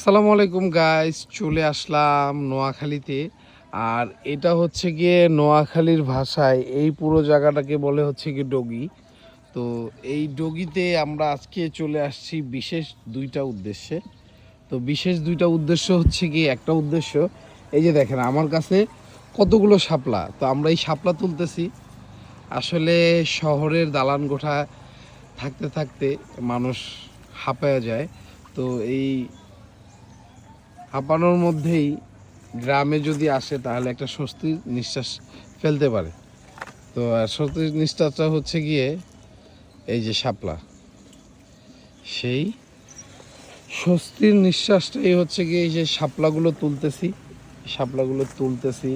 আসসালামু আলাইকুম গাইস, চলে আসলাম নোয়াখালীতে। আর এটা হচ্ছে গিয়ে নোয়াখালীর ভাষায় এই পুরো জায়গাটাকে বলে হচ্ছে গিয়ে ডগি। তো এই ডগিতে আমরা আজকে চলে আসছি বিশেষ দুইটা উদ্দেশ্যে। তো বিশেষ দুইটা উদ্দেশ্য হচ্ছে গিয়ে, একটা উদ্দেশ্য এই যে দেখেন আমার কাছে কতগুলো শাপলা। তো আমরা এই শাপলা তুলতেছি। আসলে শহরের দালান কোঠা থাকতে থাকতে মানুষ হাঁপায়া যায়। তো এই হাঁপানোর মধ্যেই গ্রামে যদি আসে তাহলে একটা স্বস্তির নিঃশ্বাস ফেলতে পারে। তো আর স্বস্তির নিঃশ্বাসটা হচ্ছে গিয়ে এই যে শাপলা, সেই স্বস্তির নিঃশ্বাসটাই হচ্ছে গিয়ে এই যে শাপলাগুলো তুলতেছি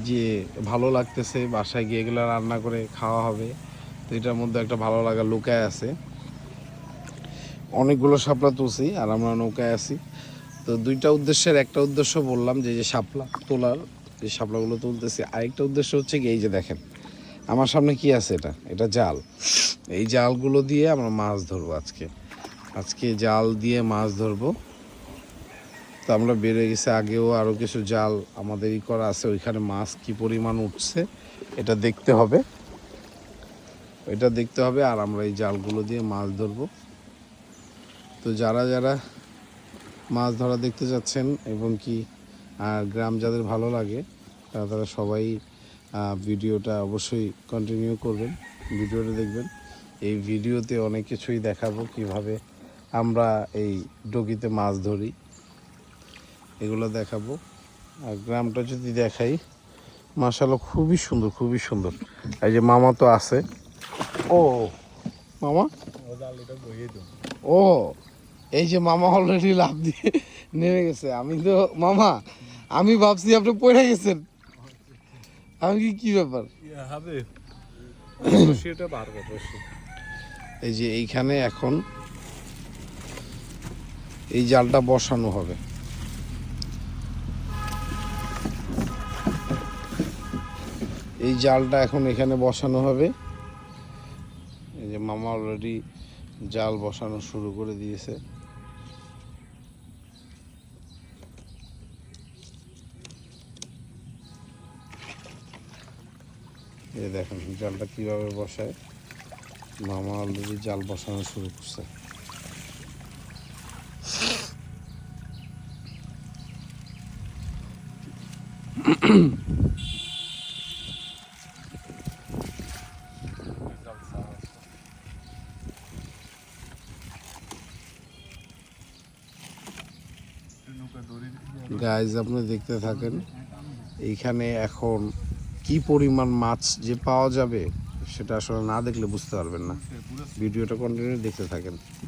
যে ভালো লাগতেছে। বাসায় গিয়ে এগুলো রান্না করে খাওয়া হবে। তো এটার মধ্যে একটা ভালো লাগা লুকায় আছে। অনেকগুলো শাপলা তুলছি আর আমরা নৌকায় আছি। তো দুইটা উদ্দেশ্যের একটা উদ্দেশ্য বললাম যে শাপলা তোলার, যে শাপলাগুলো তুলতেছি। আরেকটা উদ্দেশ্য হচ্ছে কি, এই যে দেখেন আমার সামনে কি আছে, এটা জাল। এই জালগুলো দিয়ে আমরা মাছ ধরবো আজকে জাল দিয়ে মাছ ধরবো। তো আমরা বেড়ে গেছে, আগেও আরও কিছু জাল আমাদেরই করা আছে, ওইখানে মাছ কি পরিমাণ উঠছে এটা দেখতে হবে। আর আমরা এই জালগুলো দিয়ে মাছ ধরবো। তো যারা যারা মাছ ধরা দেখতে যাচ্ছেন এবং কি গ্রাম যাদের ভালো লাগে তারা সবাই ভিডিওটা অবশ্যই কন্টিনিউ করবেন, ভিডিওটা দেখবেন। এই ভিডিওতে অনেক কিছুই দেখাবো, কিভাবে আমরা এই ডগিতে মাছ ধরি এগুলো দেখাবো। আর গ্রামটা যদি দেখাই, মাশাআল্লাহ খুবই সুন্দর। এই যে মামা তো আছে। ও মামা, ও এই যে মামা অলরেডি লাফ দিয়ে নেমে গেছে। আমি ভাবছি আপনি পড়ে গেছেন। আমি কি ব্যাপার, এই যে এইখানে এখন এই জালটা বসানো হবে। এই জালটা এখন এখানে বসানো হবে। এই যে মামা অলরেডি জাল বসানো শুরু করে দিয়েছে। এই দেখেন জালটা কিভাবে বসায়, মামা অলরেডি জাল বসানো শুরু করছে। গাইজ আপনি দেখতে থাকেন, এইখানে এখন কি পরিমাণ মাছ যে পাওয়া যাবে সেটা আসলে না দেখলে বুঝতে পারবেন না। ভিডিওটা কন্টিনিউ দেখতে থাকেন।